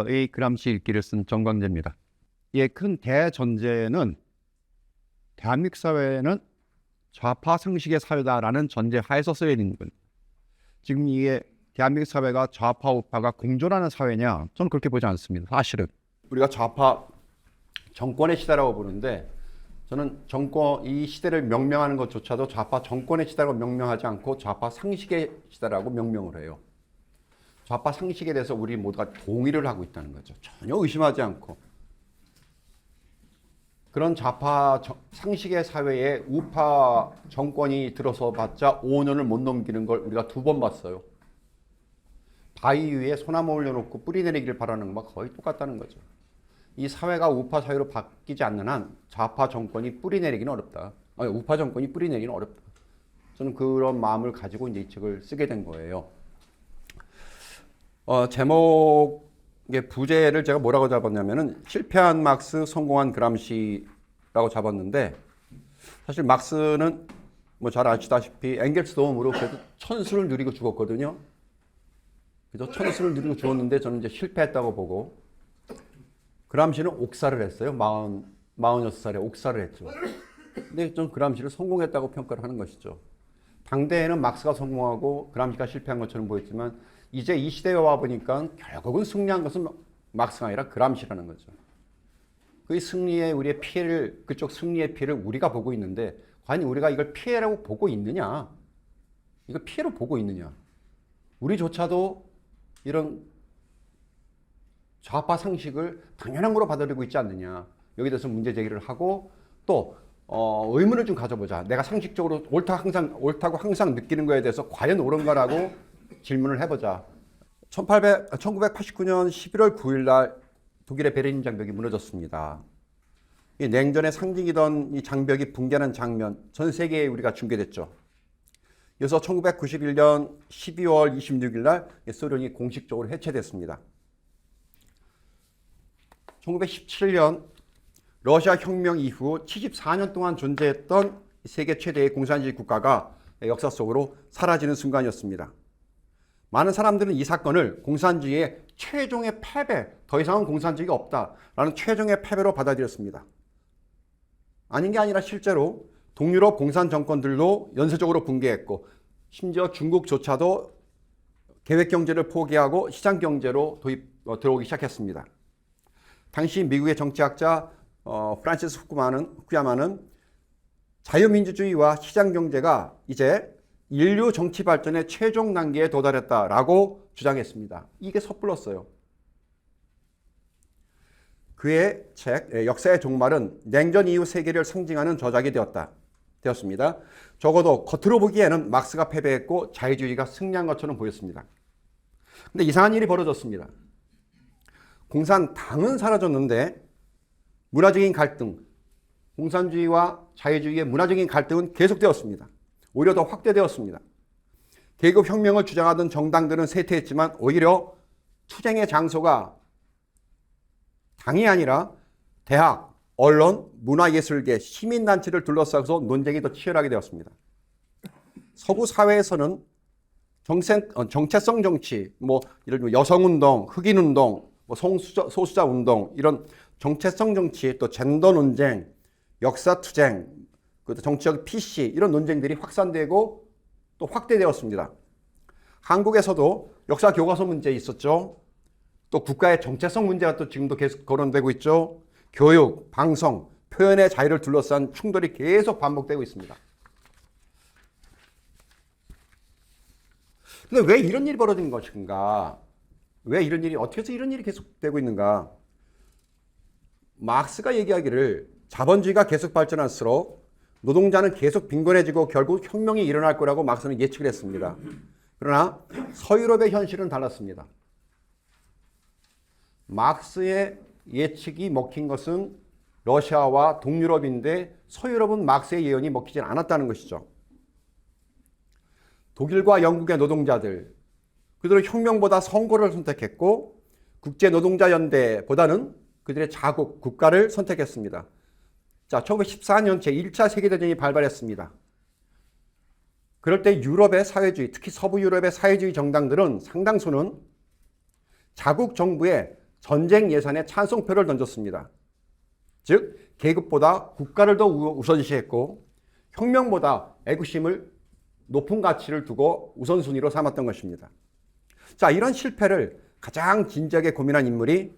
이 그람시 일기를 쓴 정광재입니다. 이 큰 대전제는 대한민국 사회는 좌파 상식의 사회다라는 전제 하에서 쓰여 있는 겁니다. 지금 이게 대한민국 사회가 좌파 우파가 공존하는 사회냐? 저는 그렇게 보지 않습니다. 사실은 우리가 좌파 정권의 시대라고 보는데, 저는 정권 이 시대를 명명하는 것조차도 좌파 정권의 시대라고 명명하지 않고 좌파 상식의 시대라고 명명을 해요. 좌파 상식에 대해서 우리 모두가 동의를 하고 있다는 거죠. 전혀 의심하지 않고. 그런 좌파 상식의 사회에 우파 정권이 들어서 봤자 5년을 못 넘기는 걸 우리가 2번 봤어요. 바위 위에 소나무 올려놓고 뿌리 내리기를 바라는 것과 거의 똑같다는 거죠. 이 사회가 우파 사회로 바뀌지 않는 한 좌파 정권이 뿌리 내리기는 어렵다. 아니, 우파 정권이 뿌리 내리기는 어렵다. 저는 그런 마음을 가지고 이제 이 책을 쓰게 된 거예요. 제목의 부제를 제가 뭐라고 잡았냐면은 실패한 막스, 성공한 그람시라고 잡았는데, 사실 막스는 뭐 잘 아시다시피 엥겔스 도움으로 그래도 천수를 누리고 죽었거든요. 그래서 천수를 누리고 죽었는데 저는 이제 실패했다고 보고, 그람시는 옥사를 했어요. 46살에 옥사를 했죠. 근데 좀 그람시를 성공했다고 평가를 하는 것이죠. 당대에는 막스가 성공하고 그람시가 실패한 것처럼 보였지만, 이제 이 시대에 와보니까 결국은 승리한 것은 막스가 아니라 그람시라는 거죠. 그 승리의 우리의 피해를, 그쪽 승리의 피해를 우리가 보고 있는데, 과연 우리가 이걸 피해라고 보고 있느냐? 이걸 피해로 보고 있느냐? 우리조차도 이런 좌파 상식을 당연한 거로 받아들이고 있지 않느냐. 여기에 대해서 문제 제기를 하고, 또 의문을 좀 가져보자. 내가 상식적으로 옳다고 항상 느끼는 거에 대해서 과연 옳은가라고 질문을 해보자. 1989년 11월 9일 날 독일의 베를린 장벽이 무너졌습니다. 이 냉전의 상징이던 이 장벽이 붕괴하는 장면, 전 세계에 우리가 중계됐죠. 그래서 1991년 12월 26일 날 소련이 공식적으로 해체됐습니다. 1917년 러시아 혁명 이후 74년 동안 존재했던 세계 최대의 공산주의 국가가 역사 속으로 사라지는 순간이었습니다. 많은 사람들은 이 사건을 공산주의의 최종의 패배, 더 이상은 공산주의가 없다라는 최종의 패배로 받아들였습니다. 아닌 게 아니라 실제로 동유럽 공산 정권들도 연쇄적으로 붕괴했고, 심지어 중국조차도 계획경제를 포기하고 시장경제로 들어오기 시작했습니다. 당시 미국의 정치학자 프란시스 후쿠야마는 자유민주주의와 시장경제가 이제 인류 정치 발전의 최종 단계에 도달했다라고 주장했습니다. 이게 섣불렀어요. 그의 책 역사의 종말은 냉전 이후 세계를 상징하는 저작이 되었습니다. 적어도 겉으로 보기에는 막스가 패배했고 자유주의가 승리한 것처럼 보였습니다. 근데 이상한 일이 벌어졌습니다. 공산당은 사라졌는데 문화적인 갈등, 공산주의와 자유주의의 문화적인 갈등은 계속되었습니다. 오히려 더 확대되었습니다. 계급 혁명을 주장하던 정당들은 쇠퇴했지만 오히려 투쟁의 장소가 당이 아니라 대학, 언론, 문화예술계, 시민단체를 둘러싸서 논쟁이 더 치열하게 되었습니다. 서구 사회에서는 정체성 정치, 예를 들면 여성운동, 흑인운동, 소수자 운동, 이런 정체성 정치, 또 젠더 논쟁, 역사 투쟁, 정치적 PC, 이런 논쟁들이 확산되고 또 확대되었습니다. 한국에서도 역사 교과서 문제 있었죠. 또 국가의 정체성 문제가 또 지금도 계속 거론되고 있죠. 교육, 방송, 표현의 자유를 둘러싼 충돌이 계속 반복되고 있습니다. 근데 왜 이런 일이 벌어진 것인가? 어떻게 해서 이런 일이 계속되고 있는가? 마크스가 얘기하기를 자본주의가 계속 발전할수록 노동자는 계속 빈곤해지고 결국 혁명이 일어날 거라고 마크스는 예측을 했습니다. 그러나 서유럽의 현실은 달랐습니다. 마크스의 예측이 먹힌 것은 러시아와 동유럽인데, 서유럽은 마크스의 예언이 먹히지 않았다는 것이죠. 독일과 영국의 노동자들, 그들은 혁명보다 선거를 선택했고 국제노동자연대보다는 그들의 자국, 국가를 선택했습니다. 자, 1914년 제1차 세계대전이 발발했습니다. 그럴 때 유럽의 사회주의, 특히 서부 유럽의 사회주의 정당들은 상당수는 자국 정부에 전쟁 예산에 찬성표를 던졌습니다. 즉 계급보다 국가를 더 우선시했고 혁명보다 애국심을 높은 가치를 두고 우선순위로 삼았던 것입니다. 자, 이런 실패를 가장 진지하게 고민한 인물이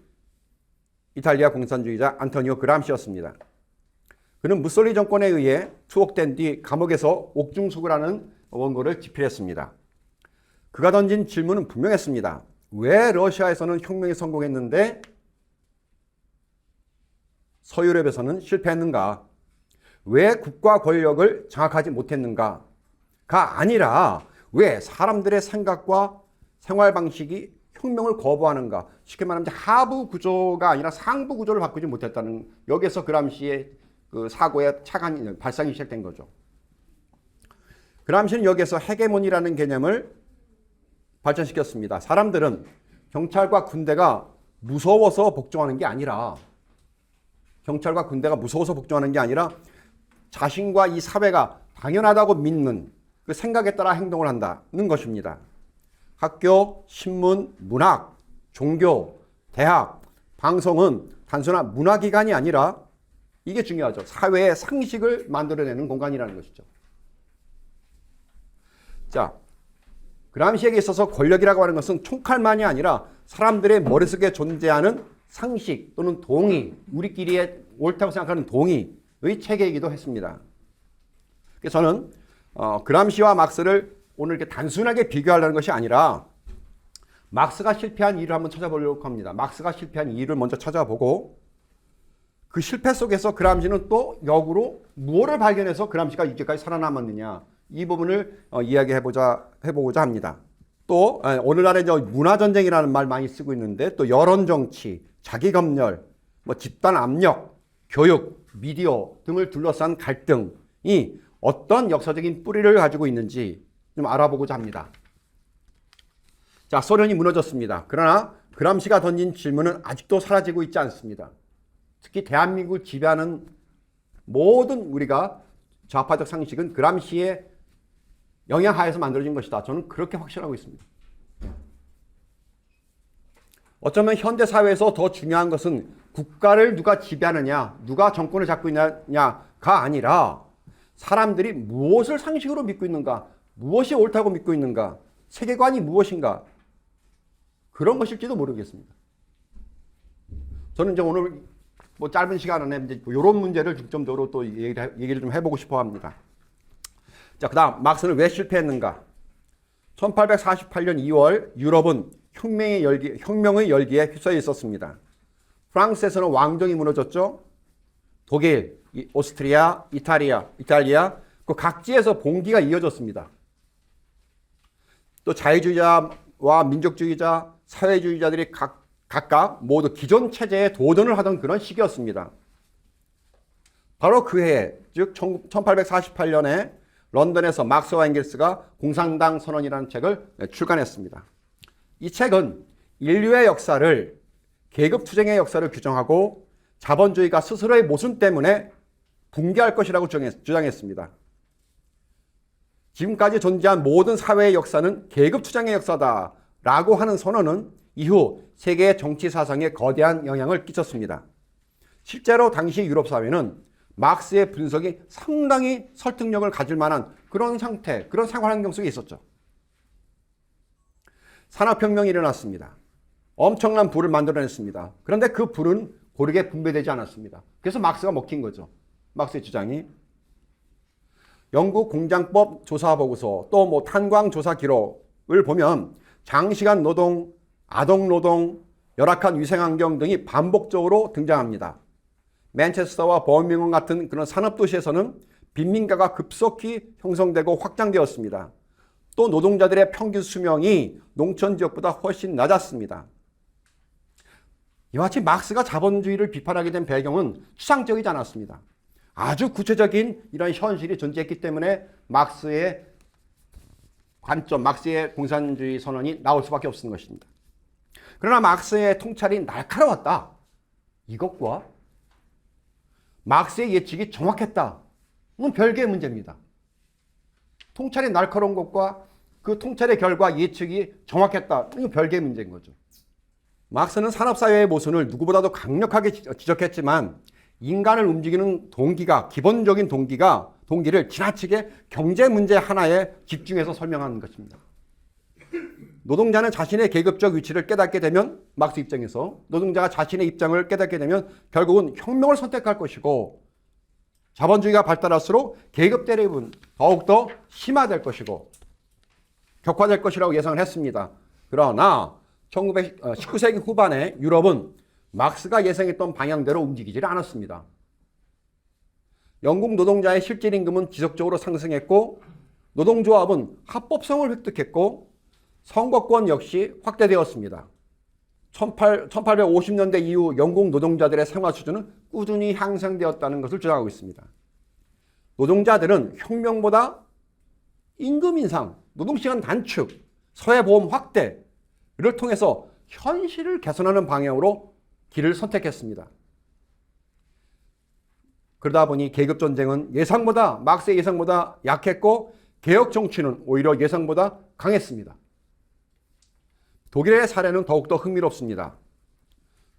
이탈리아 공산주의자 안토니오 그람시였습니다. 그는 무솔리니 정권에 의해 투옥된 뒤 감옥에서 옥중수를 하는 원고를 집필했습니다. 그가 던진 질문은 분명했습니다. 왜 러시아에서는 혁명이 성공했는데 서유럽에서는 실패했는가? 왜 국가 권력을 장악하지 못했는가가 아니라 왜 사람들의 생각과 생활 방식이 혁명을 거부하는가? 쉽게 말하면 하부 구조가 아니라 상부 구조를 바꾸지 못했다는, 여기에서 그람시의 그 사고의 차관이 발상이 시작된 거죠. 그람시는 여기에서 헤게모니라는 개념을 발전시켰습니다. 사람들은 경찰과 군대가 무서워서 복종하는 게 아니라 자신과 이 사회가 당연하다고 믿는 그 생각에 따라 행동을 한다는 것입니다. 학교, 신문, 문학, 종교, 대학, 방송은 단순한 문화기관이 아니라 이게 중요하죠. 사회의 상식을 만들어내는 공간이라는 것이죠. 자, 그람시에게 있어서 권력이라고 하는 것은 총칼만이 아니라 사람들의 머릿속에 존재하는 상식 또는 동의, 우리끼리의 옳다고 생각하는 동의의 체계이기도 했습니다. 그래서 저는 그람시와 막스를 오늘 이렇게 단순하게 비교하려는 것이 아니라 막스가 실패한 이유를 한번 찾아보려고 합니다. 막스가 실패한 이유를 먼저 찾아보고 그 실패 속에서 그람시는 또 역으로 무엇을 발견해서 그람시가 이제까지 살아남았느냐, 이 부분을 이야기해보고자 합니다. 또 오늘날에 문화전쟁이라는 말 많이 쓰고 있는데 또 여론정치, 자기검열, 집단 압력, 교육, 미디어 등을 둘러싼 갈등이 어떤 역사적인 뿌리를 가지고 있는지 좀 알아보고자 합니다. 자, 소련이 무너졌습니다. 그러나 그람시가 던진 질문은 아직도 사라지고 있지 않습니다. 특히 대한민국을 지배하는 모든 우리가 좌파적 상식은 그람시의 영향하에서 만들어진 것이다. 저는 그렇게 확신하고 있습니다. 어쩌면 현대사회에서 더 중요한 것은 국가를 누가 지배하느냐, 누가 정권을 잡고 있느냐가 아니라 사람들이 무엇을 상식으로 믿고 있는가, 무엇이 옳다고 믿고 있는가, 세계관이 무엇인가, 그런 것일지도 모르겠습니다. 저는 이제 오늘 짧은 시간 안에 이제 이런 문제를 중점적으로 또 얘기를 좀 해보고 싶어 합니다. 자, 그 다음, 막스는 왜 실패했는가? 1848년 2월, 유럽은 혁명의 열기에 휩싸여 있었습니다. 프랑스에서는 왕정이 무너졌죠. 독일, 오스트리아, 이탈리아, 그 각지에서 봉기가 이어졌습니다. 또 자유주의자와 민족주의자, 사회주의자들이 각각 모두 기존 체제에 도전을 하던 그런 시기였습니다. 바로 그 해에, 즉 1848년에 런던에서 막스와 엥겔스가 공산당 선언이라는 책을 출간했습니다. 이 책은 인류의 역사를, 계급투쟁의 역사를 규정하고 자본주의가 스스로의 모순 때문에 붕괴할 것이라고 주장했습니다. 지금까지 존재한 모든 사회의 역사는 계급투쟁의 역사다라고 하는 선언은 이후 세계의 정치 사상에 거대한 영향을 끼쳤습니다. 실제로 당시 유럽 사회는 막스의 분석이 상당히 설득력을 가질 만한 그런 상태, 그런 생활 환경 속에 있었죠. 산업혁명이 일어났습니다. 엄청난 부를 만들어냈습니다. 그런데 그 부는 고르게 분배되지 않았습니다. 그래서 막스가 먹힌 거죠. 막스의 주장이. 영국 공장법 조사 보고서, 또 탄광 조사 기록을 보면 장시간 노동, 아동 노동, 열악한 위생환경 등이 반복적으로 등장합니다. 맨체스터와 버밍엄 같은 그런 산업도시에서는 빈민가가 급속히 형성되고 확장되었습니다. 또 노동자들의 평균 수명이 농촌 지역보다 훨씬 낮았습니다. 이와 같이 막스가 자본주의를 비판하게 된 배경은 추상적이지 않았습니다. 아주 구체적인 이런 현실이 존재했기 때문에 막스의 관점, 막스의 공산주의 선언이 나올 수밖에 없었던 것입니다. 그러나 막스의 통찰이 날카로웠다, 이것과 막스의 예측이 정확했다, 이건 별개의 문제입니다. 통찰이 날카로운 것과 그 통찰의 결과 예측이 정확했다, 이건 별개의 문제인 거죠. 막스는 산업사회의 모순을 누구보다도 강력하게 지적했지만 인간을 움직이는 동기가, 기본적인 동기를 지나치게 경제 문제 하나에 집중해서 설명하는 것입니다. 노동자는 자신의 계급적 위치를 깨닫게 되면, 막스 입장에서 노동자가 자신의 입장을 깨닫게 되면 결국은 혁명을 선택할 것이고, 자본주의가 발달할수록 계급 대립은 더욱더 심화될 것이고 격화될 것이라고 예상을 했습니다. 그러나 19세기 후반에 유럽은 막스가 예상했던 방향대로 움직이지 않았습니다. 영국 노동자의 실질 임금은 지속적으로 상승했고 노동조합은 합법성을 획득했고 선거권 역시 확대되었습니다. 1850년대 이후 영국 노동자들의 생활 수준은 꾸준히 향상되었다는 것을 주장하고 있습니다. 노동자들은 혁명보다 임금 인상, 노동시간 단축, 사회보험 확대를 통해서 현실을 개선하는 방향으로 길을 선택했습니다. 그러다 보니 계급전쟁은 막스의 예상보다 약했고 개혁 정치는 오히려 예상보다 강했습니다. 독일의 사례는 더욱더 흥미롭습니다.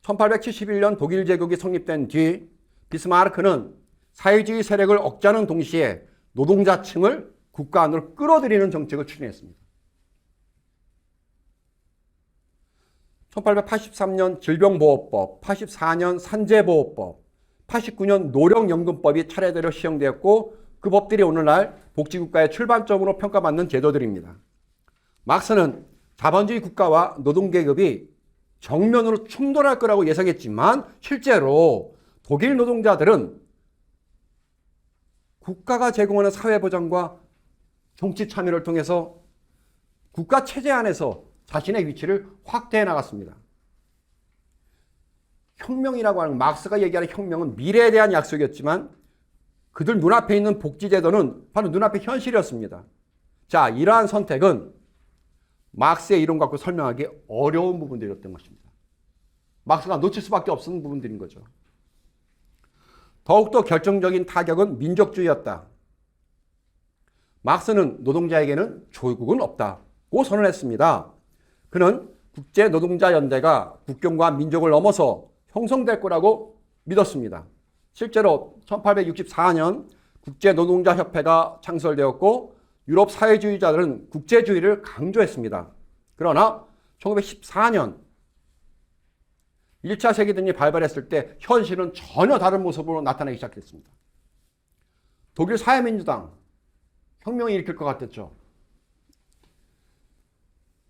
1871년 독일 제국이 성립된 뒤 비스마르크는 사회주의 세력을 억제하는 동시에 노동자층을 국가 안으로 끌어들이는 정책을 추진했습니다. 1883년 질병보호법, 84년 산재보호법, 89년 노령연금법이 차례대로 시행되었고 그 법들이 오늘날 복지국가의 출발점으로 평가받는 제도들입니다. 막스는 자본주의 국가와 노동계급이 정면으로 충돌할 거라고 예상했지만 실제로 독일 노동자들은 국가가 제공하는 사회보장과 정치 참여를 통해서 국가 체제 안에서 자신의 위치를 확대해 나갔습니다. 혁명이라고 하는 막스가 얘기하는 혁명은 미래에 대한 약속이었지만 그들 눈앞에 있는 복지제도는 바로 눈앞의 현실이었습니다. 자, 이러한 선택은 막스의 이론 갖고 설명하기 어려운 부분들이었던 것입니다. 막스가 놓칠 수밖에 없는 부분들인 거죠. 더욱더 결정적인 타격은 민족주의였다. 막스는 노동자에게는 조국은 없다고 선언했습니다. 그는 국제노동자연대가 국경과 민족을 넘어서 형성될 거라고 믿었습니다. 실제로 1864년 국제노동자협회가 창설되었고 유럽 사회주의자들은 국제주의를 강조했습니다. 그러나 1914년 1차 세계대전이 발발했을 때 현실은 전혀 다른 모습으로 나타나기 시작했습니다. 독일 사회민주당 혁명이 일으킬 것 같았죠.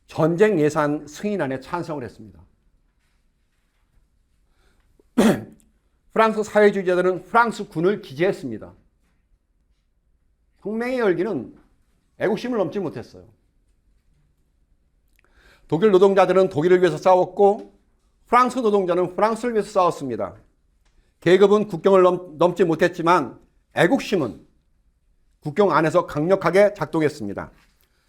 전쟁 예산 승인안에 찬성을 했습니다. 프랑스 사회주의자들은 프랑스 군을 지지했습니다. 혁명의 열기는 애국심을 넘지 못했어요. 독일 노동자들은 독일을 위해서 싸웠고 프랑스 노동자는 프랑스를 위해서 싸웠습니다. 계급은 국경을 넘지 못했지만 애국심은 국경 안에서 강력하게 작동했습니다.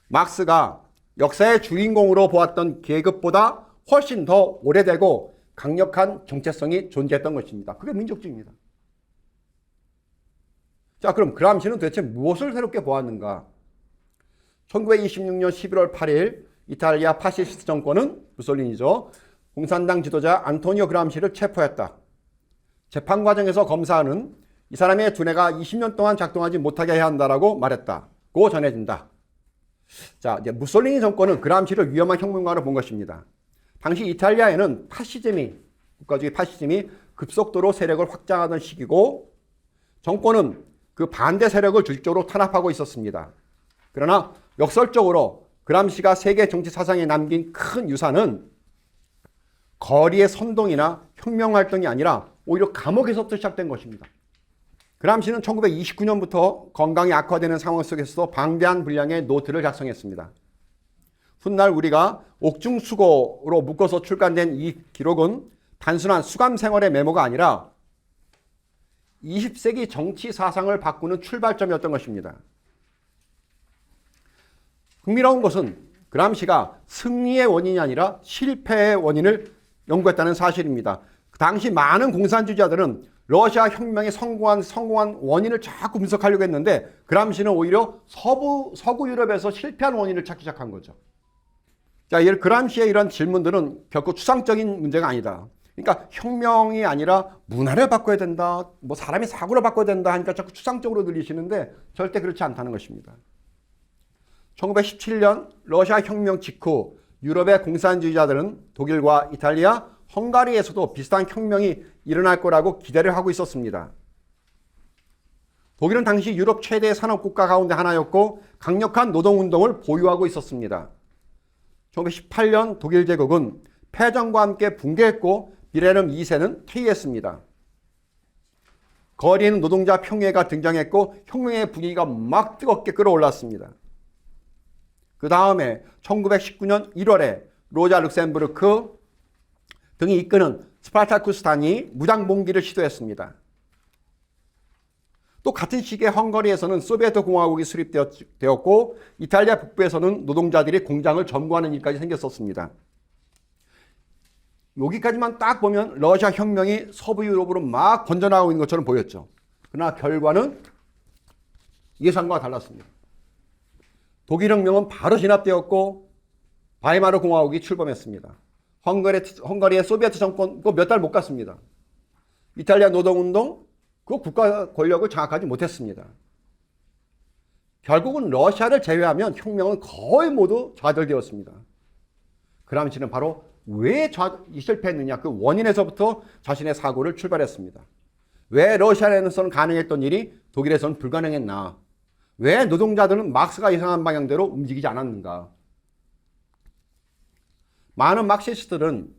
막스가 역사의 주인공으로 보았던 계급보다 훨씬 더 오래되고 강력한 정체성이 존재했던 것입니다. 그게 민족주의입니다. 자, 그럼 그람시는 도대체 무엇을 새롭게 보았는가? 1926년 11월 8일 이탈리아 파시스트 정권은 무솔리니죠. 공산당 지도자 안토니오 그람시를 체포했다. 재판 과정에서 검사는 이 사람의 두뇌가 20년 동안 작동하지 못하게 해야 한다라고 말했다고 전해진다. 자, 이제 무솔리니 정권은 그람시를 위험한 혁명가로 본 것입니다. 당시 이탈리아에는 국가주의 파시즘이 급속도로 세력을 확장하던 시기고 정권은 그 반대 세력을 조직적으로 탄압하고 있었습니다. 그러나 역설적으로 그람시가 세계 정치 사상에 남긴 큰 유산은 거리의 선동이나 혁명활동이 아니라 오히려 감옥에서부터 시작된 것입니다. 그람시는 1929년부터 건강이 악화되는 상황 속에서도 방대한 분량의 노트를 작성했습니다. 훗날 우리가 옥중수고로 묶어서 출간된 이 기록은 단순한 수감 생활의 메모가 아니라 20세기 정치 사상을 바꾸는 출발점이었던 것입니다. 흥미로운 것은 그람시가 승리의 원인이 아니라 실패의 원인을 연구했다는 사실입니다. 그 당시 많은 공산주의자들은 러시아 혁명에 성공한 원인을 자꾸 분석하려고 했는데 그람시는 오히려 서구 유럽에서 실패한 원인을 찾기 시작한 거죠. 자, 그람시의 이런 질문들은 결코 추상적인 문제가 아니다. 그러니까 혁명이 아니라 문화를 바꿔야 된다, 뭐 사람이 사고를 바꿔야 된다 하니까 자꾸 추상적으로 들리시는데 절대 그렇지 않다는 것입니다. 1917년 러시아 혁명 직후 유럽의 공산주의자들은 독일과 이탈리아, 헝가리에서도 비슷한 혁명이 일어날 거라고 기대를 하고 있었습니다. 독일은 당시 유럽 최대의 산업국가 가운데 하나였고 강력한 노동운동을 보유하고 있었습니다. 1918년 독일 제국은 패전과 함께 붕괴했고 빌헬름 2세는 퇴위했습니다. 거리에는 노동자 평회가 등장했고 혁명의 분위기가 막 뜨겁게 끌어올랐습니다. 그 다음에 1919년 1월에 로자 룩셈부르크 등이 이끄는 스파르타쿠스단이 무장봉기를 시도했습니다. 또 같은 시기에 헝가리에서는 소비에트 공화국이 수립되었고 이탈리아 북부에서는 노동자들이 공장을 점거하는 일까지 생겼었습니다. 여기까지만 딱 보면 러시아 혁명이 서부 유럽으로 막 번져나가고 있는 것처럼 보였죠. 그러나 결과는 예상과 달랐습니다. 독일 혁명은 바로 진압되었고 바이마르 공화국이 출범했습니다. 헝가리의 소비에트 정권 몇 달 못 갔습니다. 이탈리아 노동운동 그 국가 권력을 장악하지 못했습니다. 결국은 러시아를 제외하면 혁명은 거의 모두 좌절되었습니다. 그람시는 바로 왜 실패했느냐 그 원인에서부터 자신의 사고를 출발했습니다. 왜 러시아에서는 가능했던 일이 독일에서는 불가능했나? 왜 노동자들은 막스가 예상한 방향대로 움직이지 않았는가? 많은 막시스트들은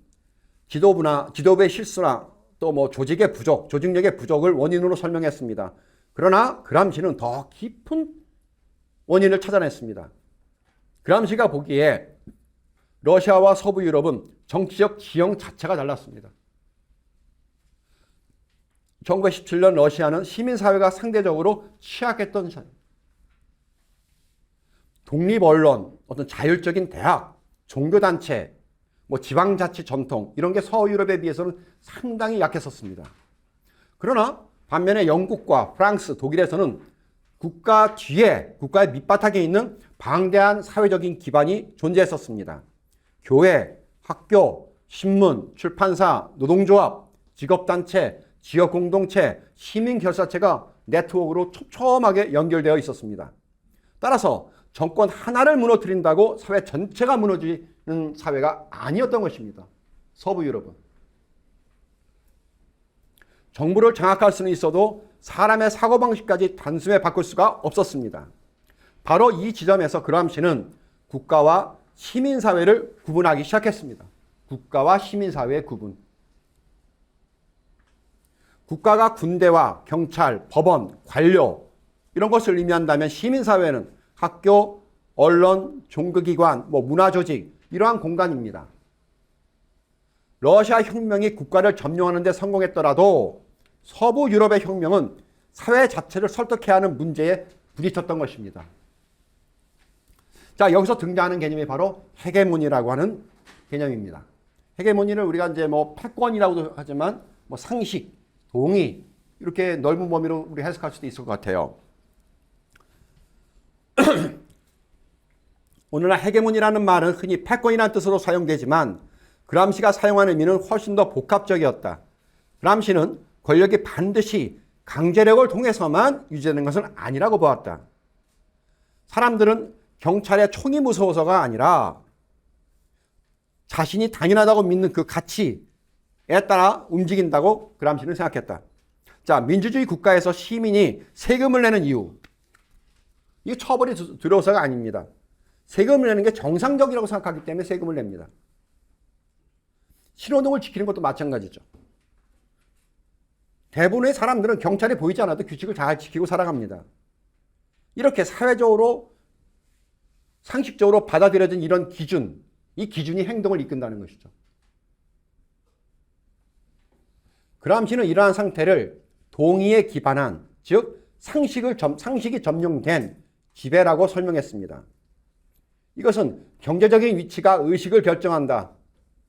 지도부의 실수나 또 뭐 조직의 부족, 조직력의 부족을 원인으로 설명했습니다. 그러나 그람시는 더 깊은 원인을 찾아냈습니다. 그람시가 보기에 러시아와 서부 유럽은 정치적 지형 자체가 달랐습니다. 1917년 러시아는 시민사회가 상대적으로 취약했던 시절. 독립언론, 어떤 자율적인 대학, 종교단체, 뭐 지방자치 전통 이런 게 서유럽에 비해서는 상당히 약했었습니다. 그러나 반면에 영국과 프랑스, 독일에서는 국가 뒤에, 국가의 밑바닥에 있는 방대한 사회적인 기반이 존재했었습니다. 교회, 학교, 신문, 출판사, 노동조합, 직업단체, 지역공동체, 시민결사체가 네트워크로 촘촘하게 연결되어 있었습니다. 따라서 정권 하나를 무너뜨린다고 사회 전체가 무너지는 사회가 아니었던 것입니다. 서부 유럽은. 정부를 장악할 수는 있어도 사람의 사고방식까지 단숨에 바꿀 수가 없었습니다. 바로 이 지점에서 그람시는 국가와 시민사회를 구분하기 시작했습니다. 국가와 시민사회의 구분. 국가가 군대와 경찰, 법원, 관료 이런 것을 의미한다면 시민사회는 학교, 언론, 종교기관, 문화조직 이러한 공간입니다. 러시아 혁명이 국가를 점령하는 데 성공했더라도 서부 유럽의 혁명은 사회 자체를 설득해야 하는 문제에 부딪혔던 것입니다. 자, 여기서 등장하는 개념이 바로 헤게모니라고 하는 개념입니다. 헤게모니를 우리가 이제 패권이라고도 하지만 상식, 동의 이렇게 넓은 범위로 우리 해석할 수도 있을 것 같아요. 오늘날 헤게모니라는 말은 흔히 패권이라는 뜻으로 사용되지만 그람시가 사용하는 의미는 훨씬 더 복합적이었다. 그람시는 권력이 반드시 강제력을 통해서만 유지되는 것은 아니라고 보았다. 사람들은 경찰의 총이 무서워서가 아니라 자신이 당연하다고 믿는 그 가치에 따라 움직인다고 그람시는 생각했다. 자, 민주주의 국가에서 시민이 세금을 내는 이유. 이게 처벌이 두려워서가 아닙니다. 세금을 내는 게 정상적이라고 생각하기 때문에 세금을 냅니다. 신호등을 지키는 것도 마찬가지죠. 대부분의 사람들은 경찰이 보이지 않아도 규칙을 잘 지키고 살아갑니다. 이렇게 사회적으로 상식적으로 받아들여진 이런 기준, 이 기준이 행동을 이끈다는 것이죠. 그람시는 이러한 상태를 동의에 기반한, 즉 상식이 점령된 지배라고 설명했습니다. 이것은 경제적인 위치가 의식을 결정한다.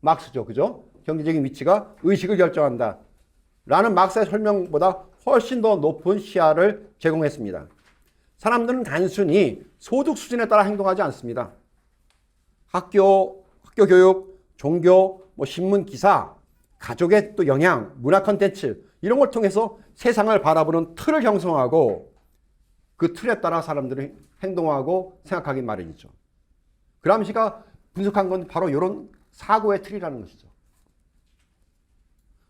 막스죠. 그죠? 경제적인 위치가 의식을 결정한다. 라는 막스의 설명보다 훨씬 더 높은 시야를 제공했습니다. 사람들은 단순히 소득 수준에 따라 행동하지 않습니다. 학교, 학교 교육, 종교, 뭐 신문 기사, 가족의 또 영향, 문화 콘텐츠 이런 걸 통해서 세상을 바라보는 틀을 형성하고 그 틀에 따라 사람들이 행동하고 생각하기 마련이죠. 그람시가 분석한 건 바로 이런 사고의 틀이라는 것이죠.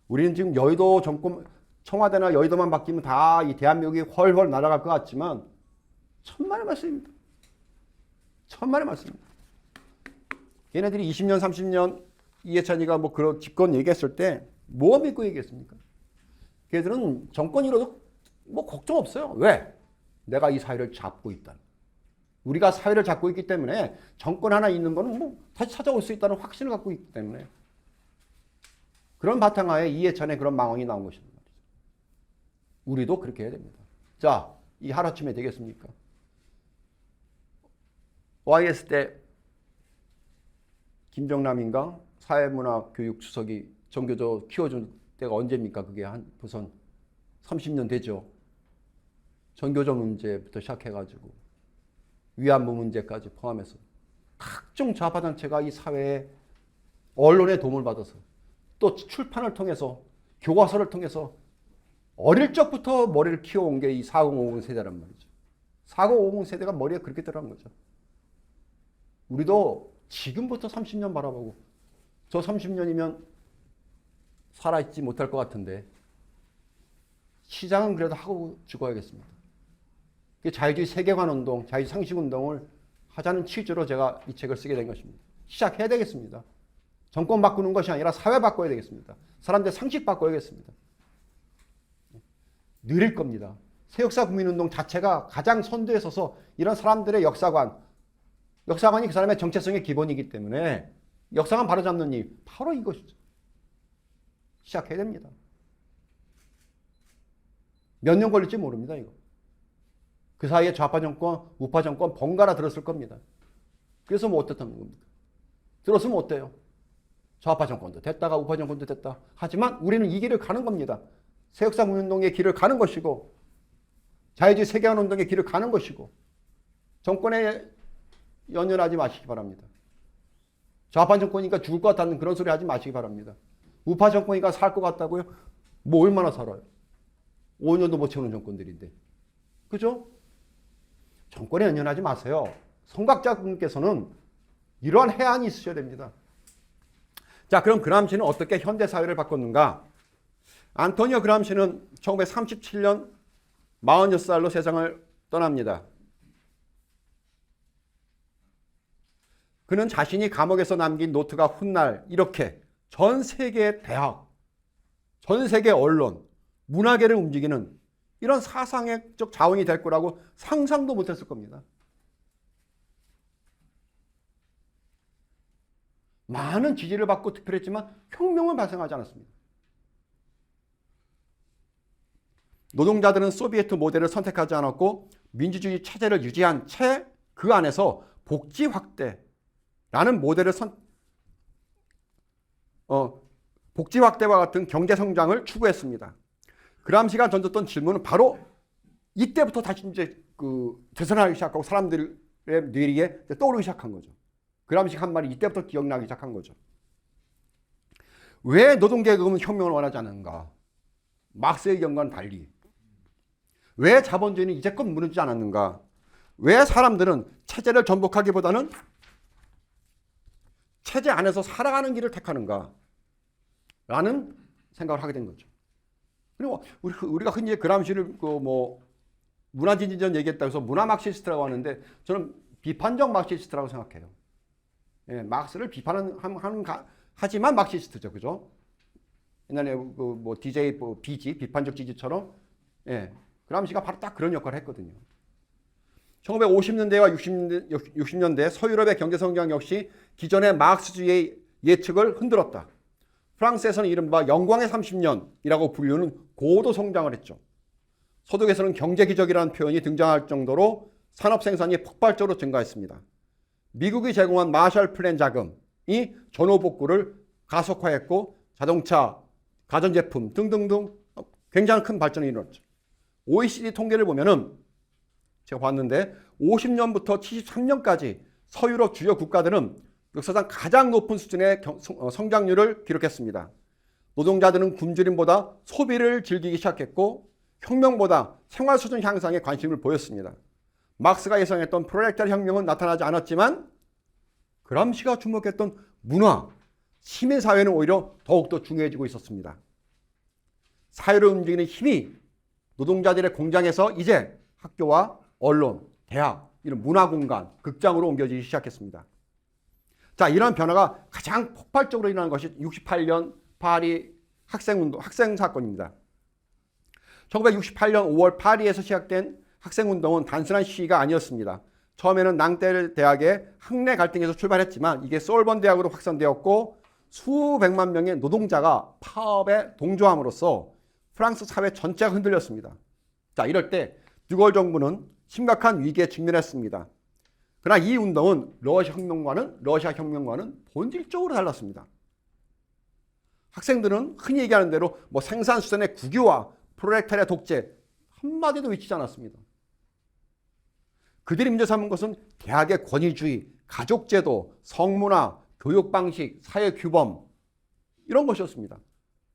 우리는 지금 여의도 정권, 청와대나 여의도만 바뀌면 다 이 대한민국이 훨훨 날아갈 것 같지만 천만의 말씀입니다. 천만의 말씀입니다. 걔네들이 20년, 30년 이해찬이가 뭐 그런 집권 얘기했을 때 뭐 믿고 얘기했습니까? 걔들은 정권 잃어도 뭐 걱정 없어요. 왜? 내가 이 사회를 잡고 있다. 우리가 사회를 잡고 있기 때문에 정권 하나 있는 거는 뭐 다시 찾아올 수 있다는 확신을 갖고 있기 때문에 그런 바탕하에 이해찬의 그런 망언이 나온 것입니다. 우리도 그렇게 해야 됩니다. 자, 이 하루아침에 되겠습니까? YS 때 김정남인가 사회문화교육수석이 전교조 키워준 때가 언제입니까? 그게 한 우선 30년 되죠. 전교조 문제부터 시작해가지고 위안부 문제까지 포함해서 각종 좌파단체가 이 사회에 언론의 도움을 받아서 또 출판을 통해서 교과서를 통해서 어릴 적부터 머리를 키워온 게 이 4050 세대란 말이죠. 4050 세대가 머리에 그렇게 들어간 거죠. 우리도 지금부터 30년 바라보고 저 30년이면 살아있지 못할 것 같은데 시장은 그래도 하고 죽어야겠습니다. 자유주의 세계관 운동, 자유주의 상식 운동을 하자는 취지로 제가 이 책을 쓰게 된 것입니다. 시작해야 되겠습니다. 정권 바꾸는 것이 아니라 사회 바꿔야 되겠습니다. 사람들 상식 바꿔야겠습니다. 느릴 겁니다. 새역사 국민운동 자체가 가장 선두에 서서 이런 사람들의 역사관이 그 사람의 정체성의 기본이기 때문에 역사관 바로잡는 일, 바로 이것이죠. 시작해야 됩니다. 몇 년 걸릴지 모릅니다, 이거. 그 사이에 좌파 정권, 우파 정권 번갈아 들었을 겁니다. 그래서 뭐 어떻다는 겁니까? 들었으면 어때요? 좌파 정권도 됐다가 우파 정권도 됐다. 하지만 우리는 이 길을 가는 겁니다. 새역사 운동의 길을 가는 것이고 자유주의 세계관 운동의 길을 가는 것이고 정권에 연연하지 마시기 바랍니다. 좌파 정권이니까 죽을 것 같다는 그런 소리 하지 마시기 바랍니다. 우파 정권이니까 살 것 같다고요? 뭐 얼마나 살아요? 5년도 못 채우는 정권들인데. 그죠? 정권에 연연하지 마세요. 성각자분께서는 이러한 해안이 있으셔야 됩니다. 자, 그럼 그람시는 어떻게 현대사회를 바꿨는가? 안토니오 그람시는 1937년 46살로 세상을 떠납니다. 그는 자신이 감옥에서 남긴 노트가 훗날 이렇게 전 세계 대학, 전 세계 언론, 문화계를 움직이는 이런 사상적 자원이 될 거라고 상상도 못했을 겁니다. 많은 지지를 받고 투표했지만 혁명은 발생하지 않았습니다. 노동자들은 소비에트 모델을 선택하지 않았고 민주주의 체제를 유지한 채 그 안에서 복지 확대라는 모델을 복지 확대와 같은 경제 성장을 추구했습니다. 그람시가 던졌던 질문은 바로 이때부터 다시 이제 되살아나기 시작하고 사람들의 뇌리에 떠오르기 시작한 거죠. 그람시 한 말이 이때부터 기억나기 시작한 거죠. 왜 노동계급은 혁명을 원하지 않는가? 막스의 견과는 달리. 왜 자본주의는 이제껏 무너지지 않았는가? 왜 사람들은 체제를 전복하기보다는 체제 안에서 살아가는 길을 택하는가? 라는 생각을 하게 된 거죠. 그리고 우리가 흔히 그람시를 문화진전 얘기했다고 해서 문화 막시스트라고 하는데 저는 비판적 막시스트라고 생각해요. 예, 막스를 하지만 막시스트죠. 그죠? 옛날에 DJ 비지, 비판적 지지처럼, 예, 그람시가 바로 딱 그런 역할을 했거든요. 1950년대와 60년대 서유럽의 경제성장 역시 기존의 마크스주의의 예측을 흔들었다. 프랑스에서는 이른바 영광의 30년이라고 불리는 고도 성장을 했죠. 서독에서는 경제기적이라는 표현이 등장할 정도로 산업 생산이 폭발적으로 증가했습니다. 미국이 제공한 마셜 플랜 자금이 전후복구를 가속화했고 자동차, 가전제품 등등등 굉장히 큰 발전을 이뤘죠. OECD 통계를 보면은 제가 봤는데 50년부터 73년까지 서유럽 주요 국가들은 역사상 가장 높은 수준의 성장률을 기록했습니다. 노동자들은 굶주림보다 소비를 즐기기 시작했고 혁명보다 생활 수준 향상에 관심을 보였습니다. 막스가 예상했던 프롤레타리아 혁명은 나타나지 않았지만 그람시가 주목했던 문화, 시민사회는 오히려 더욱더 중요해지고 있었습니다. 사회를 움직이는 힘이 노동자들의 공장에서 이제 학교와 언론, 대학, 이런 문화공간, 극장으로 옮겨지기 시작했습니다. 자, 이러한 변화가 가장 폭발적으로 일어난 것이 68년 파리 학생 사건입니다. 1968년 5월 파리에서 시작된 학생운동은 단순한 시위가 아니었습니다. 처음에는 낭떼 대학의 학내 갈등에서 출발했지만 이게 솔본 대학으로 확산되었고 수백만 명의 노동자가 파업에 동조함으로써 프랑스 사회 전체가 흔들렸습니다. 자, 이럴 때 드골 정부는 심각한 위기에 직면했습니다. 그러나 이 운동은 러시아 혁명과는 본질적으로 달랐습니다. 학생들은 흔히 얘기하는 대로 생산수단의 국유화, 프롤레타리아 독재 한마디도 외치지 않았습니다. 그들이 문제 삼은 것은 대학의 권위주의, 가족제도, 성문화, 교육방식, 사회규범 이런 것이었습니다.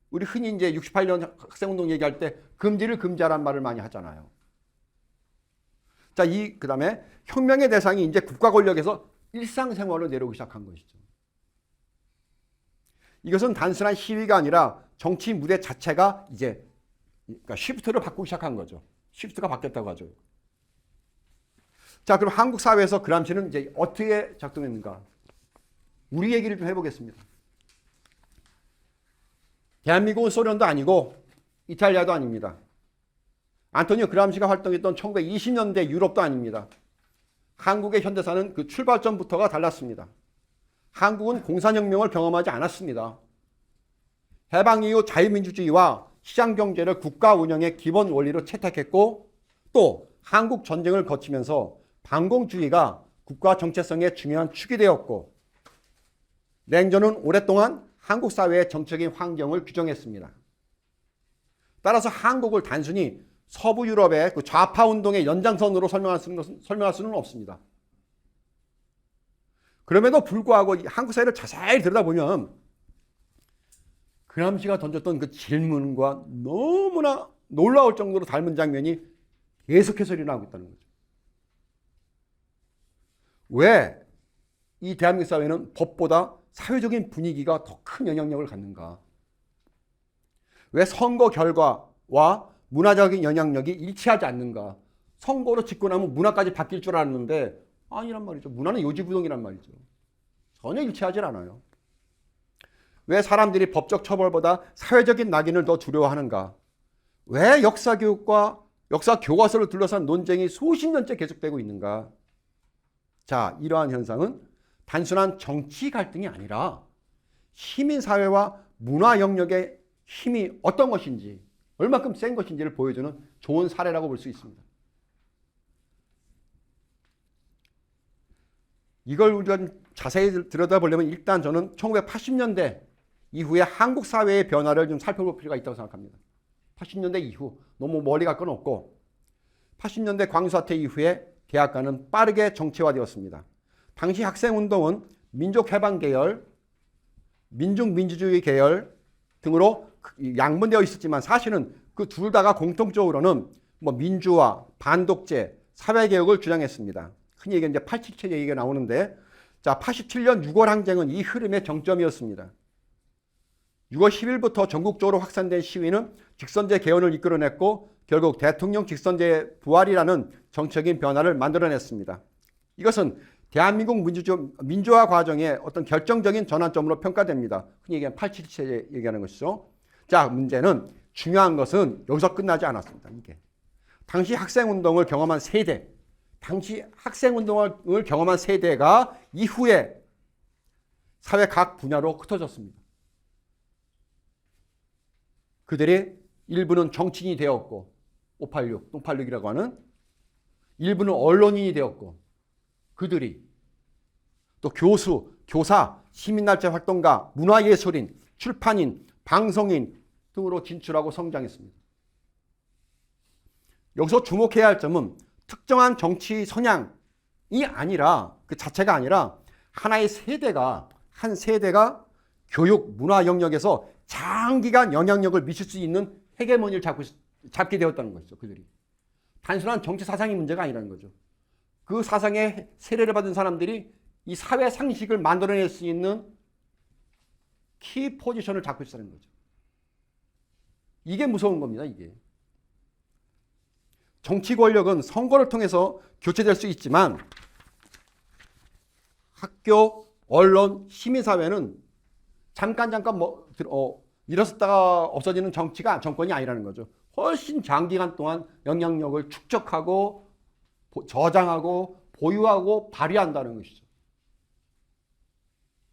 우리 흔히 이제 68년 학생운동 얘기할 때 금지를 금지하라는 말을 많이 하잖아요. 자, 그 다음에 혁명의 대상이 이제 국가 권력에서 일상생활로 내려오기 시작한 것이죠. 이것은 단순한 시위가 아니라 정치 무대 자체가 이제 그러니까 시프트를 바꾸기 시작한 거죠. 시프트가 바뀌었다고 하죠. 자, 그럼 한국 사회에서 그람시는 이제 어떻게 작동했는가? 우리 얘기를 좀 해보겠습니다. 대한민국은 소련도 아니고 이탈리아도 아닙니다. 안토니오 그람시가 활동했던 1920년대 유럽도 아닙니다. 한국의 현대사는 그 출발점부터가 달랐습니다. 한국은 공산혁명을 경험하지 않았습니다. 해방 이후 자유민주주의와 시장경제를 국가 운영의 기본 원리로 채택했고 또 한국 전쟁을 거치면서 반공주의가 국가 정체성의 중요한 축이 되었고 냉전은 오랫동안 한국 사회의 정책인 환경을 규정했습니다. 따라서 한국을 단순히 서부 유럽의 그 좌파 운동의 연장선으로 설명할 수는 없습니다. 그럼에도 불구하고 한국 사회를 자세히 들여다보면 그람시가 던졌던 그 질문과 너무나 놀라울 정도로 닮은 장면이 계속해서 일어나고 있다는 거죠. 왜 이 대한민국 사회는 법보다 사회적인 분위기가 더 큰 영향력을 갖는가? 왜 선거 결과와 문화적인 영향력이 일치하지 않는가? 선거로 짓고 나면 문화까지 바뀔 줄 알았는데 아니란 말이죠. 문화는 요지부동이란 말이죠. 전혀 일치하지 않아요. 왜 사람들이 법적 처벌보다 사회적인 낙인을 더 두려워하는가? 왜 역사교육과 역사 교과서를 둘러싼 논쟁이 수십 년째 계속되고 있는가? 자, 이러한 현상은 단순한 정치 갈등이 아니라 시민사회와 문화 영역의 힘이 어떤 것인지, 얼마큼 센 것인지를 보여주는 좋은 사례라고 볼 수 있습니다. 이걸 우리가 자세히 들여다보려면 일단 저는 1980년대 이후에 한국 사회의 변화를 좀 살펴볼 필요가 있다고 생각합니다. 80년대 이후, 너무 멀리 갈 건 없고 80년대 광주사태 이후에 대학가는 빠르게 정치화되었습니다. 당시 학생운동은 민족해방 계열, 민중민주주의 계열 등으로 양분되어 있었지만 사실은 그 둘 다가 공통적으로는 민주화, 반독재, 사회개혁을 주장했습니다. 흔히 얘기하는 이제 87 얘기가 나오는데, 자, 87년 6월 항쟁은 이 흐름의 정점이었습니다. 6월 10일부터 전국적으로 확산된 시위는 직선제 개헌을 이끌어냈고 결국 대통령 직선제 부활이라는 정책인 변화를 만들어냈습니다. 이것은 대한민국 민주화 과정의 어떤 결정적인 전환점으로 평가됩니다. 흔히 얘기하는 877 얘기하는 것이죠. 자, 문제는 중요한 것은 여기서 끝나지 않았습니다. 이게 당시 학생운동을 경험한 세대, 가 이후에 사회 각 분야로 흩어졌습니다. 그들이 일부는 정치인이 되었고 586이라고 하는, 일부는 언론인이 되었고, 그들이 또 교수, 교사, 시민날제 활동가, 문화예술인, 출판인, 방송인 등으로 진출하고 성장했습니다. 여기서 주목해야 할 점은 특정한 정치 성향이 아니라, 그 자체가 아니라 하나의 세대가, 한 세대가 교육, 문화 영역에서 장기간 영향력을 미칠 수 있는 헤게모니를 잡게 되었다는 것이죠. 그들이. 단순한 정치 사상의 문제가 아니라는 거죠. 그 사상의 세례를 받은 사람들이 이 사회 상식을 만들어낼 수 있는 키 포지션을 잡고 있다는 거죠. 이게 무서운 겁니다. 이게. 정치 권력은 선거를 통해서 교체될 수 있지만 학교, 언론, 시민사회는 잠깐 일어섰다가 없어지는 정권이 아니라는 거죠. 훨씬 장기간 동안 영향력을 축적하고 저장하고 보유하고 발휘한다는 것이죠.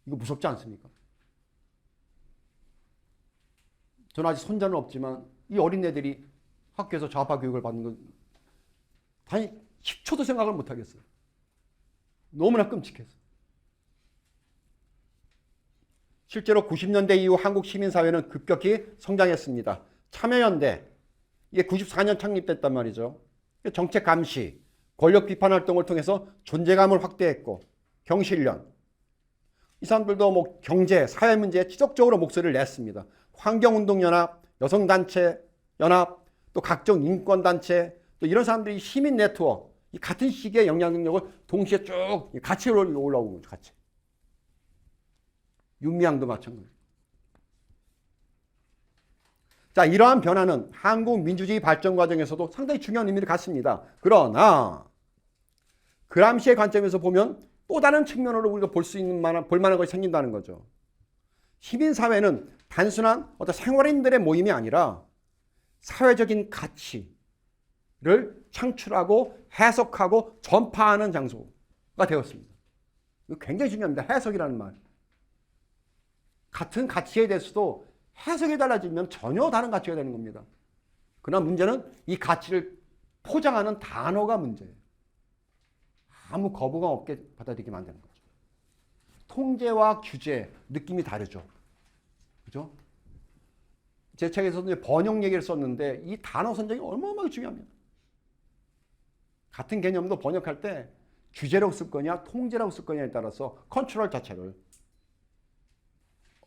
이거 무섭지 않습니까? 저는 아직 손자는 없지만 이 어린애들이 학교에서 좌파 교육을 받는 건 단히 10초도 생각을 못 하겠어요. 너무나 끔찍해서. 실제로 90년대 이후 한국 시민사회는 급격히 성장했습니다. 참여연대, 이게 94년 창립됐단 말이죠. 정책 감시, 권력 비판 활동을 통해서 존재감을 확대했고, 경실련, 이 사람들도 뭐 경제, 사회 문제에 지속적으로 목소리를 냈습니다. 환경운동연합, 여성단체 연합, 또 각종 인권단체, 또 이런 사람들이 시민 네트워크, 이 같은 시기의 영향력을 동시에 쭉 같이 올라오는 거죠. 같이. 윤미향도 마찬가지. 자, 이러한 변화는 한국 민주주의 발전 과정에서도 상당히 중요한 의미를 갖습니다. 그러나 그람시의 관점에서 보면 또 다른 측면으로 우리가 볼 만한 것이 생긴다는 거죠. 시민사회는 단순한 어떤 생활인들의 모임이 아니라 사회적인 가치를 창출하고 해석하고 전파하는 장소가 되었습니다. 이거 굉장히 중요합니다. 해석이라는 말. 같은 가치에 대해서도 해석이 달라지면 전혀 다른 가치가 되는 겁니다. 그러나 문제는 이 가치를 포장하는 단어가 문제예요. 아무 거부감 없게 받아들이게 만드는 거죠. 통제와 규제, 느낌이 다르죠. 그죠? 제 책에서도 번역 얘기를 썼는데 이 단어 선정이 어마어마하게 중요합니다. 같은 개념도 번역할 때 규제라고 쓸 거냐, 통제라고 쓸 거냐에 따라서 컨트롤 자체를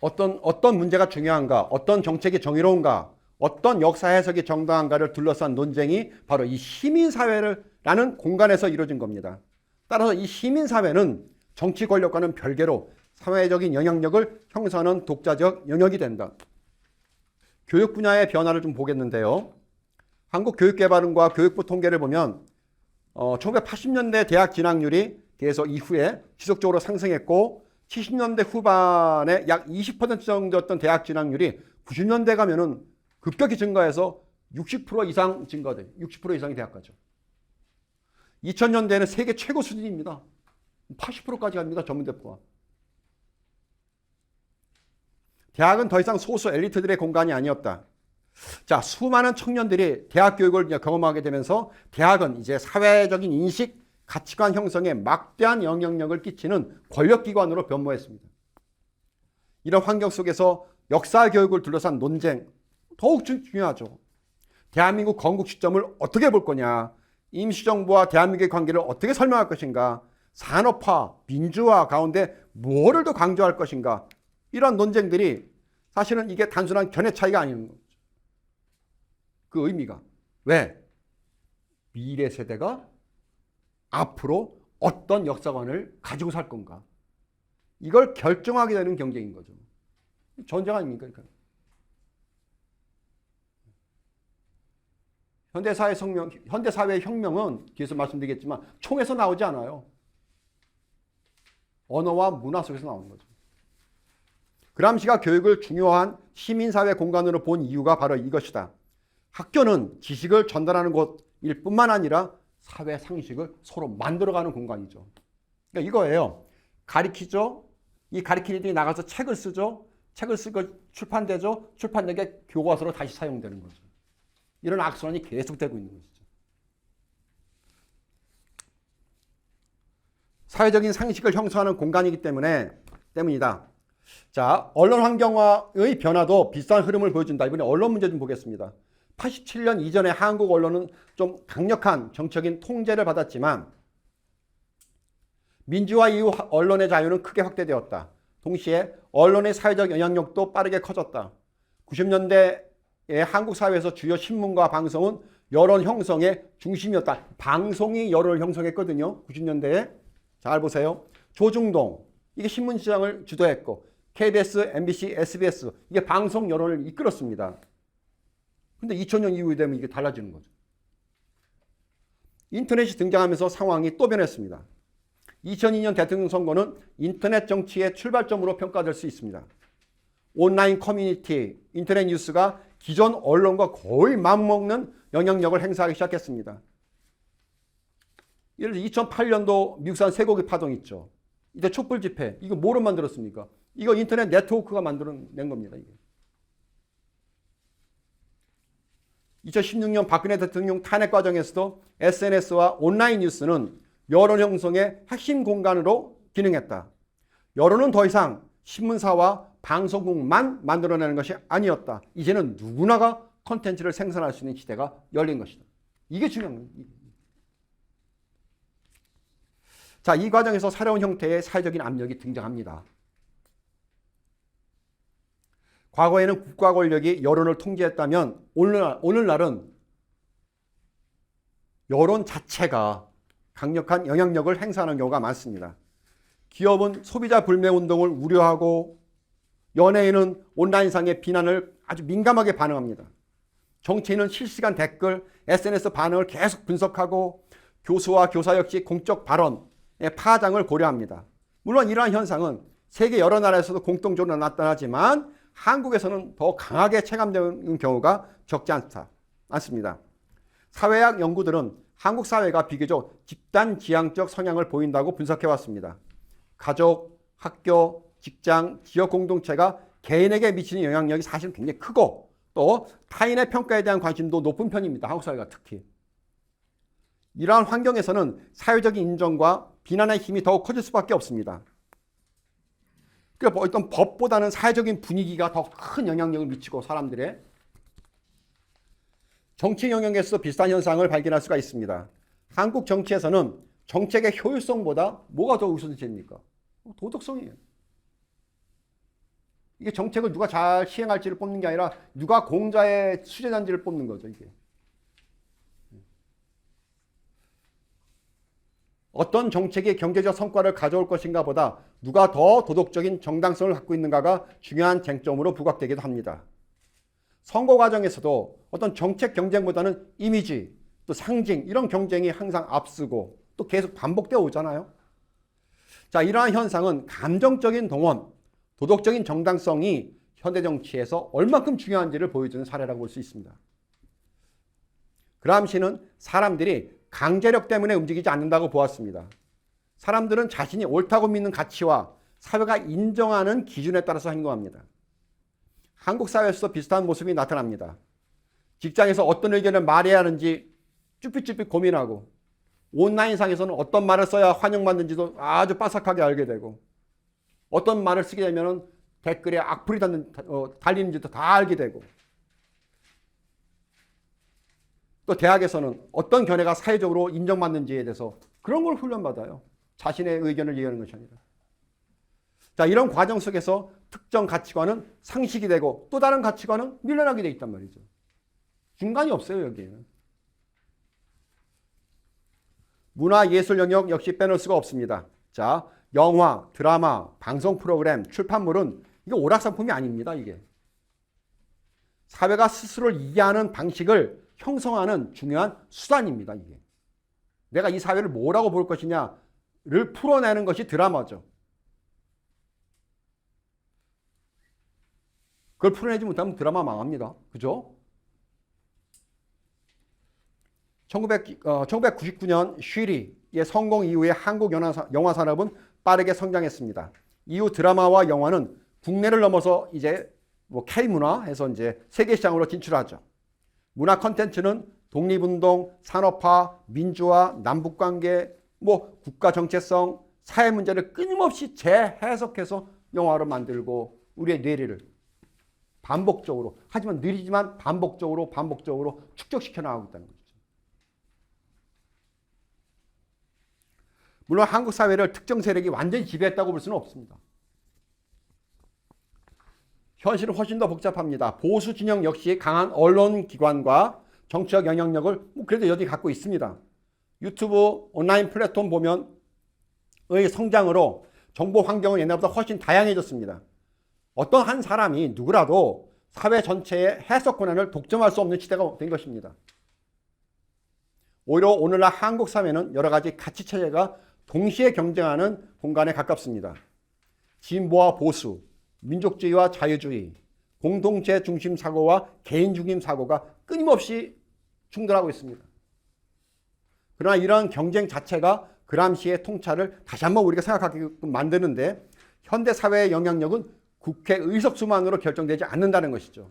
어떤 문제가 중요한가, 어떤 정책이 정의로운가, 어떤 역사 해석이 정당한가를 둘러싼 논쟁이 바로 이 시민사회라는 공간에서 이루어진 겁니다. 따라서 이 시민사회는 정치 권력과는 별개로 사회적인 영향력을 형성하는 독자적 영역이 된다. 교육 분야의 변화를 좀 보겠는데요. 한국교육개발원과 교육부 통계를 보면 1980년대 대학 진학률이 계속 이후에 지속적으로 상승했고 70년대 후반에 약 20% 정도였던 대학 진학률이 90년대 가면은 급격히 증가해서 60% 이상 증가돼. 60% 이상이 대학 가죠. 2000년대에는 세계 최고 수준입니다. 80%까지 갑니다. 전문대포가. 대학은 더 이상 소수 엘리트들의 공간이 아니었다. 자, 수많은 청년들이 대학 교육을 경험하게 되면서 대학은 이제 사회적인 인식, 가치관 형성에 막대한 영향력을 끼치는 권력기관으로 변모했습니다. 이런 환경 속에서 역사 교육을 둘러싼 논쟁, 더욱 중요하죠. 대한민국 건국 시점을 어떻게 볼 거냐, 임시정부와 대한민국의 관계를 어떻게 설명할 것인가, 산업화, 민주화 가운데 뭐를 더 강조할 것인가, 이런 논쟁들이 사실은 이게 단순한 견해 차이가 아닌 거죠. 그 의미가. 왜? 미래 세대가 앞으로 어떤 역사관을 가지고 살 건가. 이걸 결정하게 되는 경쟁인 거죠. 전쟁 아닙니까? 그러니까. 현대사회의 혁명은 뒤에서 말씀드리겠지만 총에서 나오지 않아요. 언어와 문화 속에서 나오는 거죠. 그람시가 교육을 중요한 시민사회 공간으로 본 이유가 바로 이것이다. 학교는 지식을 전달하는 곳일 뿐만 아니라 사회 상식을 서로 만들어가는 공간이죠. 그러니까 이거예요. 가리키죠. 이 가리키는 애들이 나가서 책을 쓰죠. 책을 쓰고 출판되죠. 출판된 게 교과서로 다시 사용되는 거죠. 이런 악순환이 계속되고 있는 것이죠. 사회적인 상식을 형성하는 공간이기 때문이다. 자, 언론 환경의 변화도 비슷한 흐름을 보여준다. 이번에 언론 문제 좀 보겠습니다. 87년 이전에 한국 언론은 좀 강력한 정적인 통제를 받았지만 민주화 이후 언론의 자유는 크게 확대되었다. 동시에 언론의 사회적 영향력도 빠르게 커졌다. 90년대에 한국 사회에서 주요 신문과 방송은 여론 형성의 중심이었다. 방송이 여론을 형성했거든요. 90년대에. 잘 보세요. 조중동, 이게 신문 시장을 주도했고 KBS, MBC, SBS, 이게 방송 여론을 이끌었습니다. 근데 2000년 이후에 되면 이게 달라지는 거죠. 인터넷이 등장하면서 상황이 또 변했습니다. 2002년 대통령 선거는 인터넷 정치의 출발점으로 평가될 수 있습니다. 온라인 커뮤니티, 인터넷 뉴스가 기존 언론과 거의 맞먹는 영향력을 행사하기 시작했습니다. 예를 들어 2008년도 미국산 쇠고기 파동 있죠. 이때 촛불 집회, 이거 뭐로 만들었습니까? 이거 인터넷 네트워크가 만들어낸 겁니다. 이게. 2016년 박근혜 대통령 탄핵 과정에서도 SNS와 온라인 뉴스는 여론 형성의 핵심 공간으로 기능했다. 여론은 더 이상 신문사와 방송국만 만들어내는 것이 아니었다. 이제는 누구나가 콘텐츠를 생산할 수 있는 시대가 열린 것이다. 이게 중요한 거예요. 자, 이 과정에서 새로운 형태의 사회적인 압력이 등장합니다. 과거에는 국가 권력이 여론을 통제했다면 오늘날은 여론 자체가 강력한 영향력을 행사하는 경우가 많습니다. 기업은 소비자 불매 운동을 우려하고 연예인은 온라인상의 비난을 아주 민감하게 반응합니다. 정치인은 실시간 댓글, SNS 반응을 계속 분석하고 교수와 교사 역시 공적 발언의 파장을 고려합니다. 물론 이러한 현상은 세계 여러 나라에서도 공통적으로 나타나지만 한국에서는 더 강하게 체감되는 경우가 적지 않습니다. 사회학 연구들은 한국 사회가 비교적 집단지향적 성향을 보인다고 분석해왔습니다. 가족, 학교, 직장, 지역 공동체가 개인에게 미치는 영향력이 사실 굉장히 크고 또 타인의 평가에 대한 관심도 높은 편입니다. 한국 사회가 특히. 이러한 환경에서는 사회적인 인정과 비난의 힘이 더욱 커질 수밖에 없습니다. 그러니까 어떤 법보다는 사회적인 분위기가 더 큰 영향력을 미치고 사람들의 정치 영역에서 비슷한 현상을 발견할 수가 있습니다. 한국 정치에서는 정책의 효율성보다 뭐가 더 우선시됩니까? 도덕성이에요. 이게 정책을 누가 잘 시행할지를 뽑는 게 아니라 누가 공자의 수제단지를 뽑는 거죠, 이게. 어떤 정책이 경제적 성과를 가져올 것인가 보다 누가 더 도덕적인 정당성을 갖고 있는가가 중요한 쟁점으로 부각되기도 합니다. 선거 과정에서도 어떤 정책 경쟁보다는 이미지, 또 상징 이런 경쟁이 항상 앞서고 또 계속 반복되어 오잖아요. 자, 이러한 현상은 감정적인 동원, 도덕적인 정당성이 현대 정치에서 얼마큼 중요한지를 보여주는 사례라고 볼 수 있습니다. 그람시는 사람들이 강제력 때문에 움직이지 않는다고 보았습니다. 사람들은 자신이 옳다고 믿는 가치와 사회가 인정하는 기준에 따라서 행동합니다. 한국 사회에서 비슷한 모습이 나타납니다. 직장에서 어떤 의견을 말해야 하는지 쭈삣쭈삣 고민하고 온라인상에서는 어떤 말을 써야 환영받는지도 아주 빠삭하게 알게 되고 어떤 말을 쓰게 되면 댓글에 악플이 달리는지도 다 알게 되고 또 대학에서는 어떤 견해가 사회적으로 인정받는지에 대해서 그런 걸 훈련받아요. 자신의 의견을 얘기하는 것이 아니라. 자, 이런 과정 속에서 특정 가치관은 상식이 되고 또 다른 가치관은 밀려나게 돼 있단 말이죠. 중간이 없어요, 여기에는. 문화 예술 영역 역시 빼놓을 수가 없습니다. 자, 영화, 드라마, 방송 프로그램, 출판물은 이거 오락상품이 아닙니다, 이게. 사회가 스스로를 이해하는 방식을 형성하는 중요한 수단입니다, 이게. 내가 이 사회를 뭐라고 볼 것이냐를 풀어내는 것이 드라마죠. 그걸 풀어내지 못하면 드라마 망합니다. 그죠? 1999년 쉬리의 성공 이후에 한국 영화 산업은 빠르게 성장했습니다. 이후 드라마와 영화는 국내를 넘어서 이제 K문화에서 이제 세계 시장으로 진출하죠. 문화 콘텐츠는 독립운동, 산업화, 민주화, 남북관계, 국가 정체성, 사회 문제를 끊임없이 재해석해서 영화로 만들고 우리의 뇌리를 반복적으로, 하지만 느리지만 반복적으로 축적시켜 나가고 있다는 거죠. 물론 한국 사회를 특정 세력이 완전히 지배했다고 볼 수는 없습니다. 현실은 훨씬 더 복잡합니다. 보수 진영 역시 강한 언론기관과 정치적 영향력을 그래도 여전히 갖고 있습니다. 유튜브 온라인 플랫폼 보면 의 성장으로 정보 환경은 옛날보다 훨씬 다양해졌습니다. 어떤 한 사람이 누구라도 사회 전체의 해석 권한을 독점할 수 없는 시대가 된 것입니다. 오히려 오늘날 한국 사회는 여러 가지 가치 체계가 동시에 경쟁하는 공간에 가깝습니다. 진보와 보수, 민족주의와 자유주의, 공동체 중심 사고와 개인 중심 사고가 끊임없이 충돌하고 있습니다. 그러나 이러한 경쟁 자체가 그람시의 통찰을 다시 한번 우리가 생각하게끔 만드는데 현대 사회의 영향력은 국회 의석수만으로 결정되지 않는다는 것이죠.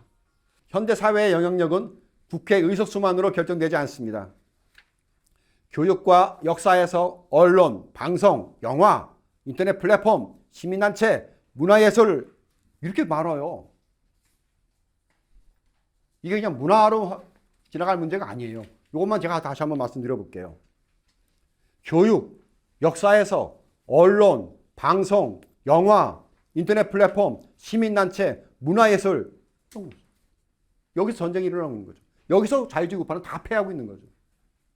현대 사회의 영향력은 국회 의석수만으로 결정되지 않습니다. 교육과 역사에서 언론, 방송, 영화, 인터넷 플랫폼, 시민단체, 문화예술 이렇게 많아요. 이게 그냥 문화로 지나갈 문제가 아니에요. 이것만 제가 다시 한번 말씀드려 볼게요. 교육, 역사에서 언론, 방송, 영화, 인터넷 플랫폼, 시민단체, 문화예술 여기서 전쟁이 일어나는 거죠. 여기서 자유주의 우파는 다 패하고 있는 거죠.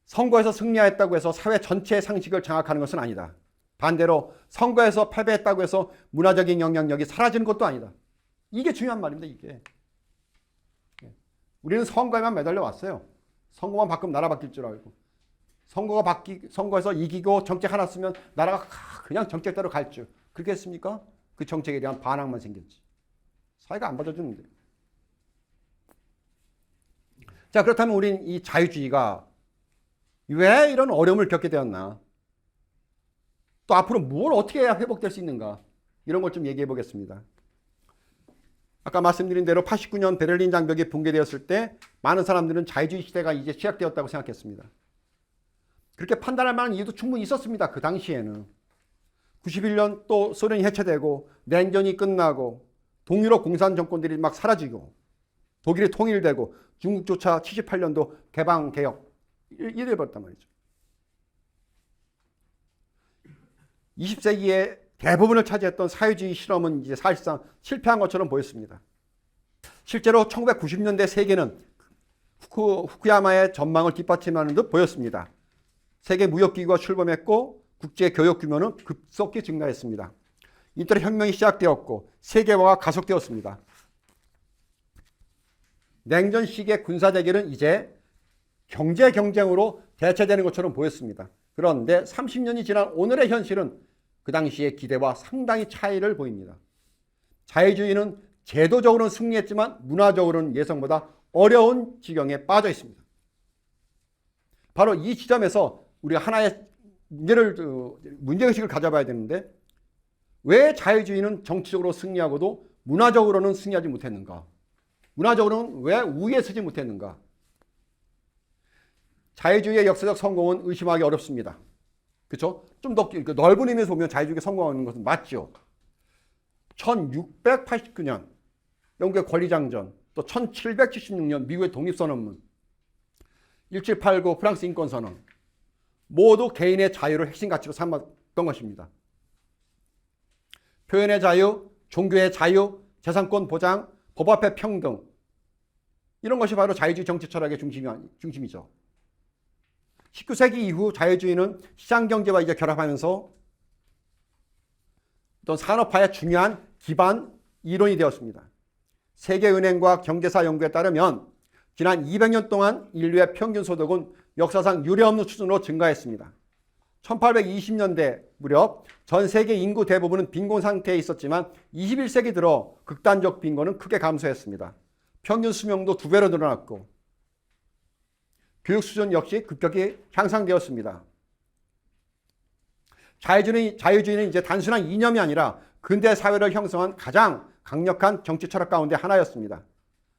선거에서 승리했다고 해서 사회 전체의 상식을 장악하는 것은 아니다. 반대로 선거에서 패배했다고 해서 문화적인 영향력이 사라지는 것도 아니다. 이게 중요한 말입니다. 이게. 우리는 선거에만 매달려 왔어요. 선거만 바꾸면 나라 바뀔 줄 알고. 선거에서 이기고 정책 하나 쓰면 나라가 그냥 정책대로 갈 줄. 그렇게 했습니까? 그 정책에 대한 반항만 생겼지. 사회가 안 받아주는데. 자, 그렇다면 우린 이 자유주의가 왜 이런 어려움을 겪게 되었나? 또 앞으로 뭘 어떻게 해야 회복될 수 있는가? 이런 걸 좀 얘기해 보겠습니다. 아까 말씀드린 대로 89년 베를린 장벽이 붕괴되었을 때 많은 사람들은 자유주의 시대가 이제 시작되었다고 생각했습니다. 그렇게 판단할 만한 이유도 충분히 있었습니다. 그 당시에는. 91년 또 소련이 해체되고 냉전이 끝나고 동유럽 공산 정권들이 막 사라지고 독일이 통일되고 중국조차 78년도 개방 개혁 이래 버렸단 말이죠. 20세기의 대부분을 차지했던 사회주의 실험은 이제 사실상 실패한 것처럼 보였습니다. 실제로 1990년대 세계는 후쿠야마의 전망을 뒷받침하는 듯 보였습니다. 세계 무역기구가 출범했고 국제 교역 규모는 급속히 증가했습니다. 인터넷 혁명이 시작되었고 세계화가 가속되었습니다. 냉전 시기의 군사 대결은 이제 경제 경쟁으로 대체되는 것처럼 보였습니다. 그런데 30년이 지난 오늘의 현실은 그 당시의 기대와 상당히 차이를 보입니다. 자유주의는 제도적으로는 승리했지만 문화적으로는 예상보다 어려운 지경에 빠져 있습니다. 바로 이 지점에서 우리가 하나의 문제의식을 가져봐야 되는데 왜 자유주의는 정치적으로 승리하고도 문화적으로는 승리하지 못했는가? 문화적으로는 왜 우위에 서지 못했는가? 자유주의의 역사적 성공은 의심하기 어렵습니다. 그렇죠? 좀 더 넓은 의미에서 보면 자유주의가 성공하는 것은 맞죠. 1689년 영국의 권리장전, 또 1776년 미국의 독립선언문, 1789 프랑스 인권선언 모두 개인의 자유를 핵심 가치로 삼았던 것입니다. 표현의 자유, 종교의 자유, 재산권 보장, 법 앞에 평등 이런 것이 바로 자유주의 정치 철학의 중심이죠. 19세기 이후 자유주의는 시장경제와 이제 결합하면서 어떤 산업화의 중요한 기반 이론이 되었습니다. 세계은행과 경제사 연구에 따르면 지난 200년 동안 인류의 평균 소득은 역사상 유례없는 수준으로 증가했습니다. 1820년대 무렵 전 세계 인구 대부분은 빈곤 상태에 있었지만 21세기 들어 극단적 빈곤은 크게 감소했습니다. 평균 수명도 2배로 늘어났고 교육 수준 역시 급격히 향상되었습니다. 자유주의는 이제 단순한 이념이 아니라 근대 사회를 형성한 가장 강력한 정치 철학 가운데 하나였습니다.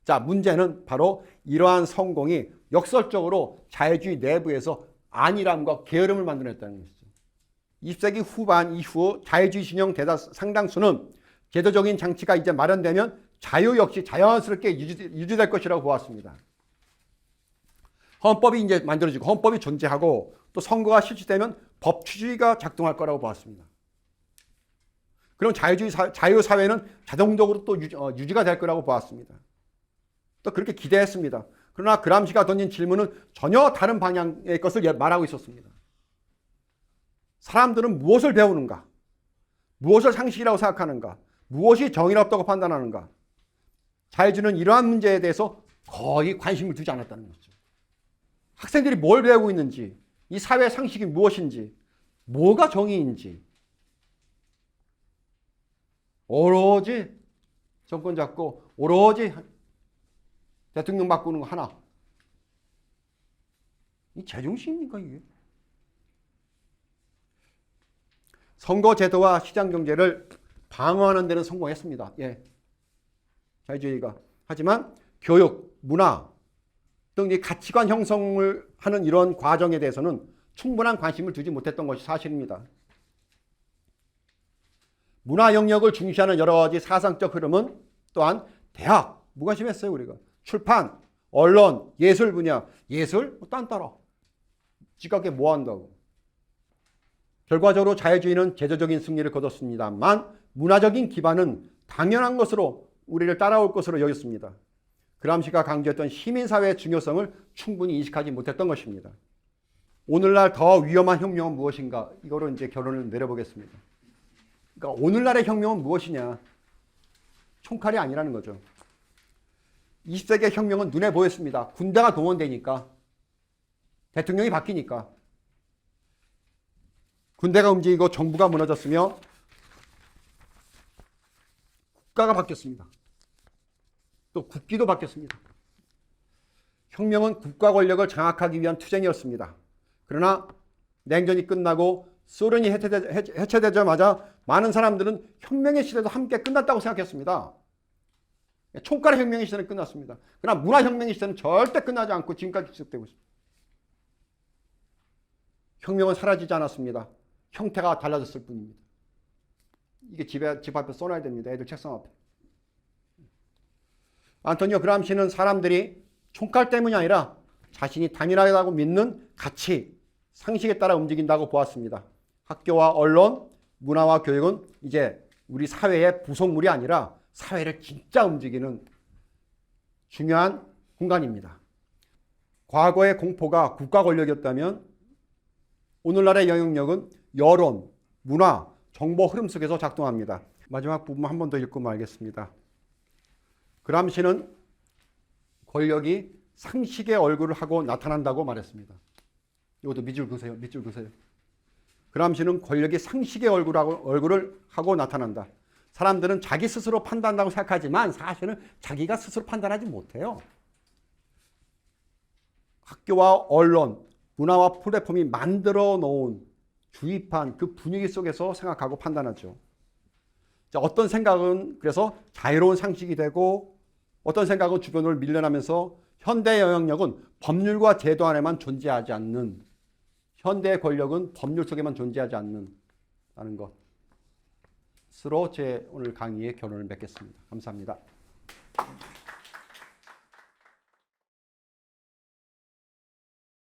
자, 문제는 바로 이러한 성공이 역설적으로 자유주의 내부에서 안일함과 게으름을 만들어냈다는 것이죠. 20세기 후반 이후 자유주의 진영 상당수는 제도적인 장치가 이제 마련되면 자유 역시 자연스럽게 유지될 것이라고 보았습니다. 헌법이 이제 만들어지고 헌법이 존재하고 또 선거가 실시되면 법치주의가 작동할 거라고 보았습니다. 그럼 자유사회는 자동적으로 또 유지가 될 거라고 보았습니다. 또 그렇게 기대했습니다. 그러나 그람시가 던진 질문은 전혀 다른 방향의 것을 말하고 있었습니다. 사람들은 무엇을 배우는가? 무엇을 상식이라고 생각하는가? 무엇이 정의롭다고 판단하는가? 자유주의는 이러한 문제에 대해서 거의 관심을 두지 않았다는 거죠. 학생들이 뭘 배우고 있는지, 이 사회 상식이 무엇인지, 뭐가 정의인지, 오로지 정권 잡고 오로지 대통령 바꾸는 거 하나. 이 제정신입니까 이게? 선거제도와 시장경제를 방어하는 데는 성공했습니다. 예. 자유주의가. 하지만 교육, 문화 등 이 가치관 형성을 하는 이런 과정에 대해서는 충분한 관심을 두지 못했던 것이 사실입니다. 문화 영역을 중시하는 여러 가지 사상적 흐름은 또한 대학, 무관심했어요 우리가. 출판, 언론, 예술 분야. 예술? 딴따라. 지각에 뭐 한다고. 결과적으로 자유주의는 제도적인 승리를 거뒀습니다만 문화적인 기반은 당연한 것으로 우리를 따라올 것으로 여겼습니다. 그람시가 강조했던 시민사회의 중요성을 충분히 인식하지 못했던 것입니다. 오늘날 더 위험한 혁명은 무엇인가? 이거로 이제 결론을 내려보겠습니다. 그러니까 오늘날의 혁명은 무엇이냐? 총칼이 아니라는 거죠. 20세기의 혁명은 눈에 보였습니다. 군대가 동원되니까, 대통령이 바뀌니까, 군대가 움직이고 정부가 무너졌으며 국가가 바뀌었습니다. 또 국기도 바뀌었습니다. 혁명은 국가 권력을 장악하기 위한 투쟁이었습니다. 그러나 냉전이 끝나고 소련이 해체되자마자 많은 사람들은 혁명의 시대도 함께 끝났다고 생각했습니다. 총칼의 혁명의 시대는 끝났습니다. 그러나 문화혁명의 시대는 절대 끝나지 않고 지금까지 지속되고 있습니다. 혁명은 사라지지 않았습니다. 형태가 달라졌을 뿐입니다. 이게 집 앞에 써놔야 됩니다. 애들 책상 앞에. 안토니오 그람시는 사람들이 총칼 때문이 아니라 자신이 당연하다고 믿는 가치, 상식에 따라 움직인다고 보았습니다. 학교와 언론, 문화와 교육은 이제 우리 사회의 부속물이 아니라 사회를 진짜 움직이는 중요한 공간입니다. 과거의 공포가 국가 권력이었다면 오늘날의 영향력은 여론, 문화, 정보 흐름 속에서 작동합니다. 마지막 부분 한 번 더 읽고 말겠습니다. 그람시는 권력이 상식의 얼굴을 하고 나타난다고 말했습니다. 이것도 밑줄 그으세요. 밑줄 그으세요. 그람시는 권력이 상식의 얼굴을 하고 나타난다. 사람들은 자기 스스로 판단한다고 생각하지만 사실은 자기가 스스로 판단하지 못해요. 학교와 언론, 문화와 플랫폼이 만들어 놓은 주입한 그 분위기 속에서 생각하고 판단하죠. 자, 어떤 생각은 그래서 자유로운 상식이 되고 어떤 생각은 주변을 밀려나면서 현대의 영향력은 법률과 제도 안에만 존재하지 않는, 현대의 권력은 법률 속에만 존재하지 않는다는 것으로 제 오늘 강의의 결론을 맺겠습니다. 감사합니다.